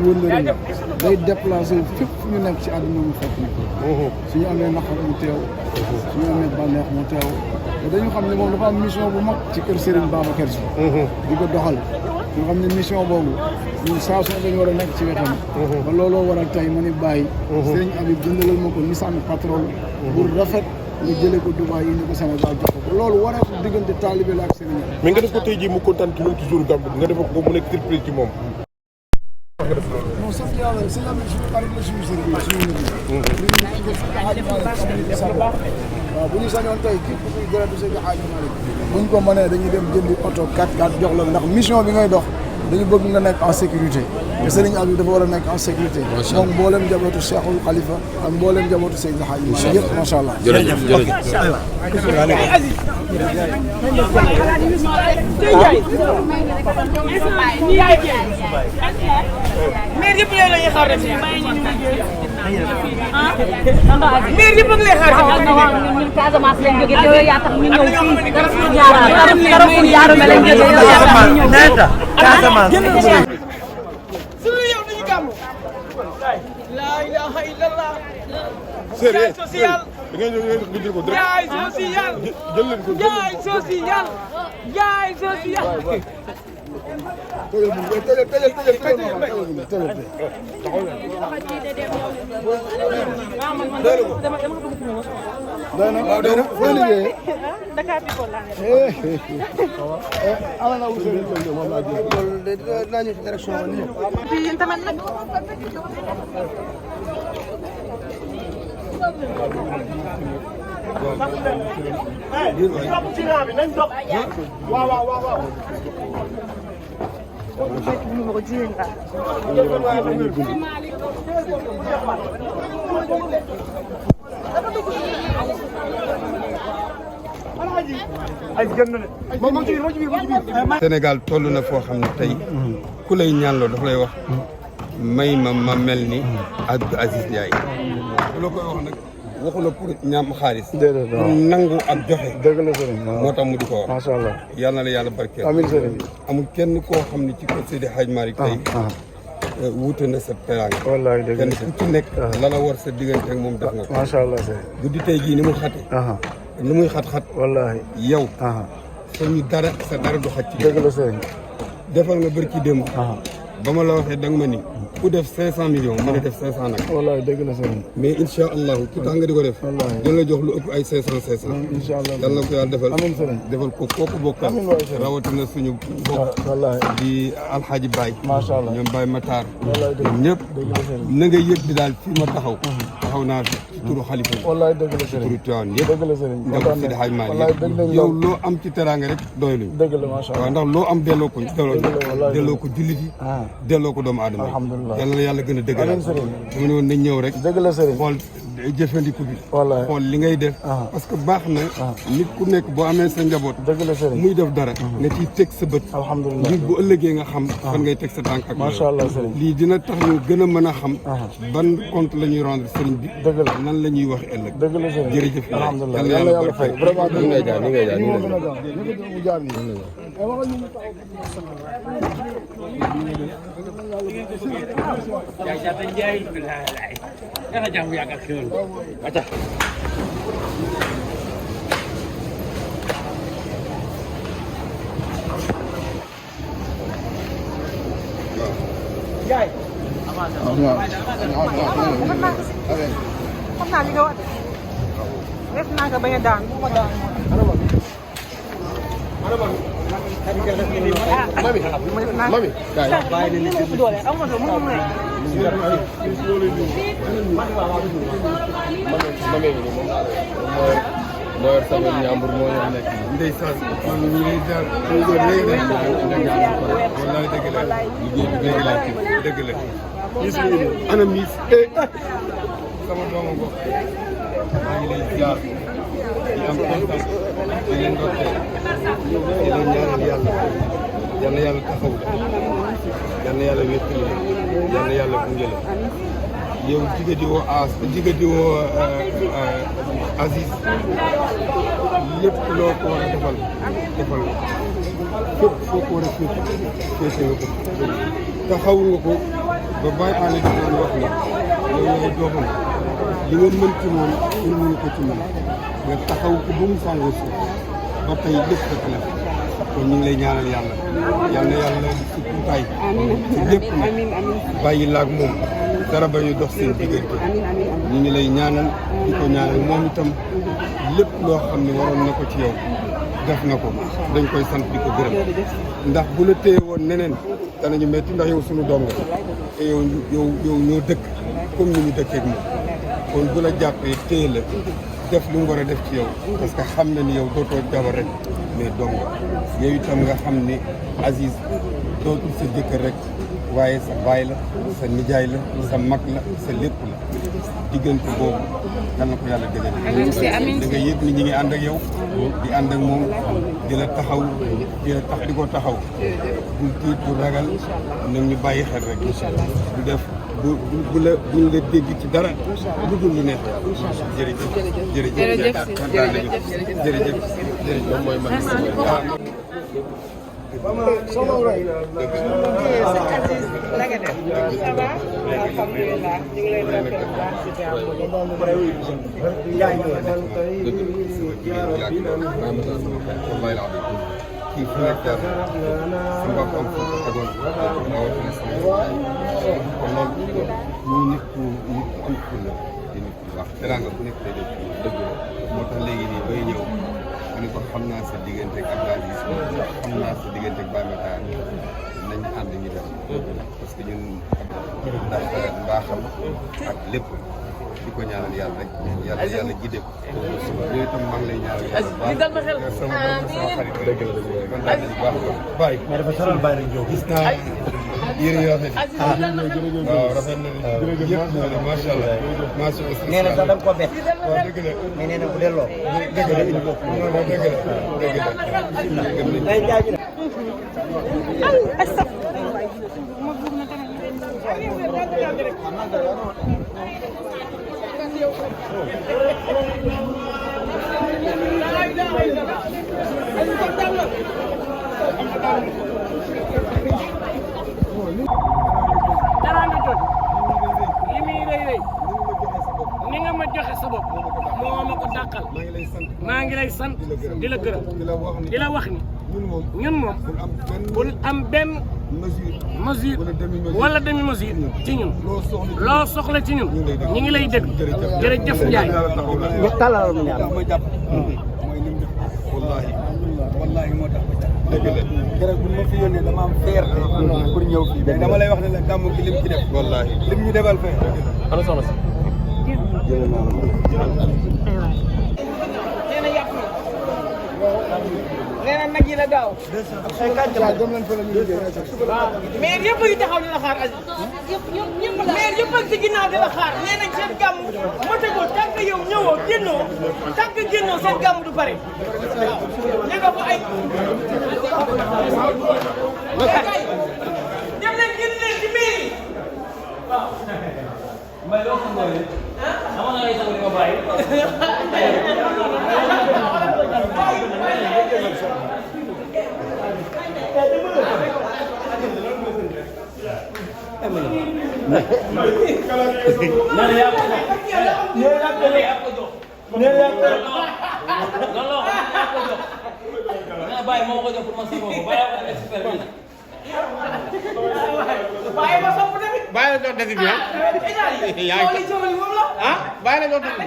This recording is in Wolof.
wëllëri la day déplacé wu fépp fu ñu nekk ci àdduna mu fekk ni suñu amee naqar mu teew suñu amee bànneex mu teew te dañu xam ne moom dafa am mission bu mag ci kër Serigne Babacar Sy di ko doxal ñu xam ne mission boobu ñun saa su dañu war a nekk ci wetam ba looloo waral tey ma ni bàyyi Serigne Habib jëndalal ma ko Nissan Patrol bu rafet ñu jëlee ko Dubaï indi ko Sénégal jox ko loolu waree ko diggante taalibe la ak Serigne mais nga def ko tey jii mu kontaan ci loolu ci jour gàmmu nga def ko mu nekk surprise ci moom non sant yàlla sëñ Habib suñu xarit la suñu sëriñ la suñu nit waaw bu ñu sañoon tey képp kuy gërëm Seydi Hadji Malick buñ ko mënee dañuy dem jëndi oto 4x4 jox la ndax mission bi ngay dox dañu bëgg nga nekk en sécurité te Serigne Habib dafa war a nekk en sécurité donc mboolem njabootu Cheikhul Khalifa ak mboolem njabootu Seydi Hadji Malick yëpp macha allah jërëjëf maire yëpp ñoo lay xaar rek maire yëpp ngi lay xaar ñun Casamance lañ jógee yow yaa tax ñu ñëw fii Carrefour Diarra lañ jógee yow yaa tax ñu ñëw Casamance suñu yow dañu gàmmu la ilaha illallah sérieux social da ngay ñëw nga jël ko direct jaay social jël leen ko jaay social jaay social Sénégal toll na foo xam ne tey ku lay ñaanloo daf lay wax may ma mel ni Abdou Aziz Ndiaye bu la koy wax nag waxu la pour ñaam xaalis pour nangu ak joxe dëgg la sëriñ moo tax mu di ko wax macha allah yal na la yàlla barkeel amiin sëriñ amul kenn koo xam ne ci ko Seydi Hadji Malick tey wuute na sa teraanga wallaay dëgg kenn ku ci nekk la la war sa diggante ak moom def nga ko macha allah sëriñ guddi tey jii ni mu xate ni muy xat-xat wallaay yow suñu dara sa dara du xaj ci dëgg la sëriñ defal nga bër ci démb ba ma la waxee da nga ma ni ku def 500 millions mën a def 500 nag wallaay dëgg la sëriñ mais incha allahu ki tax nga di ko def wallaay dina la jox lu ëpp ay 500 incha allah yal na ko yàlla defal amiin sëriñ defal ko kooku bokkal amiin waay sëriñ rawatina suñu bokk wallaay di alxaaji Baye macha allah ñoom Baye Matar wallaay dëgg ñoom ñëpp dëgg la sëriñ na nga yëg di daal fii ma taxaw taxaw naa fi ci turu xalifa bi wallaay dëgg la sëriñ turu Tiwaawan yëpp dëgg la sëriñ njaboot Seydi Hadji Malick wallaay dëgg nañ yow loo am ci teraanga rek doyluñ dëgg la macha allah waaw ndax loo am delloo ko wallaay delloo ko jullit yi delloo ko doomu aadama alhamdulilah yal na yàlla gën a dëgëral amiin sëriñ dama ne woon nañ ñëw rek dëgg la sëriñ xool jëfandiku bi wallaay xool li ngay def parce que baax na nit ku nekk boo amee sa njaboot dëgg la sëriñ muy def dara nga ciy teg sa bët alhamdulilah ngir bu ëllëgee nga xam fan ngay teg sa tànk ak macha allah sëriñ lii dina tax ñu gën a mën a xam ban compte la ñuy rendre sëriñ bi dëgg la nan la ñuy wax ëllëg dëgg la sëriñ jërëjëf alhamdulilah yàlla yàlla fay vraiment ni ngay jaar ni ngay jaar moo gën a gaaw mu jaar nii xam naa li nga wax def naa ko bañ a daan bu ma daan mami kaay li ma ëpp doole amul doole mënul nekk mami ni moom moo yor sama ñaambur moo yor nekk ndeysaan man ñu ngi jaar ñu ko léegi wallaay dëgg la liggéey bi dëgg la dëgg la ana miis sama doomu bopp maa ngi lay jaar di am kontaan di leen dootee di leen ñaanal yàlla yal na yàlla taxaw la yal na yàlla wéttali la yal na yàlla gunge la yow jigéen di woo jigéen di woo Aziz lépp loo ko war a defal defal nga fépp foo ko war a féete nga ko taxawul nga ko ba bàyyi àll bi doon wax ni yow yaay doomam li nga mën ci moom ñun mënu ko ci moom nga taxaw ko ba mu sàngoo suuf ba tey lépp fekk la kon ñu ngi lay ñaanal yàlla yal na yàlla sukkutaay ci lépp nag bàyyi laag moom dara ba ñu dox seen diggante ñu ngi lay ñaanal di ko ñaanal moom itam lépp loo xam ne waroon na ko ci yow def na ko dañ koy sant di ko gërëm ndax bu la téye woon neneen danañu metti ndax yow suñu doom nga te yow ñoo dëkk comme ni ñu dëkkee ak moom kon bu la jàppee téye la def lu mu war a def ci yow parce que xam na ni yow dootoo jabar rek mais doom nga yow itam nga xam ni Aziz dootul sa jëkkër rek waaye sa baay la sa nijaay la sa mag la sa lépp la diggante boobu yal na ko yàlla dëggal da nga yëg ni ñi ngi ànd ak yow di ànd ak moom di la taxaw di ko taxaw bul tiit bu ragal nag ñu bàyyi xel rek du def buñ la dégg ci dara lu dul lu neex jërëjëf jërëjëf kontaan nañu jërëjëf moom mooy man Sama Ray. Naka def. Ça va? Alhamdulillah. Ñu ngi lay doon baax ci kii fu nekk daal sa mbokk am fu mu tegoon rawatina sama kon loolu muy nit ku am fulla di nit ku baax teraanga ku nekk day def dëgg la moo tax léegi nii bay ñëw ma ne ko xam naa sa diggante ak Abdou Aziz xam naa sa diggante ak Baye Matar nañ ànd ñu def parce que ñun ndax mbaaxam ak lépp di ko ñaanal yàlla rek yàlla gidde ko yooyu itam maa ngi lay ñaanal yàlla baax sama xarit dëgg la kon daal di baax Baye ma dafa saral Baye rek ñëw gis naa yére yu rafet waaw rafet na yëpp macha allah macha allah nee na sax da nga ko bett waaw dëgg la mais nee na bu delloo dëgg la dëgg la dëgg la dara ngi jot li muy rëy rëy ni nga ma joxe sa bopp moo ma ko dàqal maa ngi lay sant di la gërëm di la wax ni ñun moom bul am benn mesure wala demi mesure ci ñun loo soxla ci ñun ñu ngi lay dégg jërëjëf Ndiaye. ñu talal mu ñaan wallahi moo tax dëgg la keroog bu ma fi yónnee dama am fierté pour ñëw fii mais dama lay wax ne la gàmmu gi lim ci def wallahi lim ñu defal fee ana soxna si nee na nag yi la gaaw. mais yëpp yi taxaw di la xaar Aziz. mais yëpp a ci ginnaaw di la xaar nee nañ seen gàmm motagul tànk yow ñëwoo génnoo tànk génnoo seen gàmm du pare. ña nga fa ay. dem leen génn leen ci mairie. waaw. mbay loo xam ne ah amoon na ay sago di ma bàyyi. Bàyyi ma sopp tamit. bàyyi la doon def bi ah. yaa ngi moom la. ah bàyyi la doon def bi.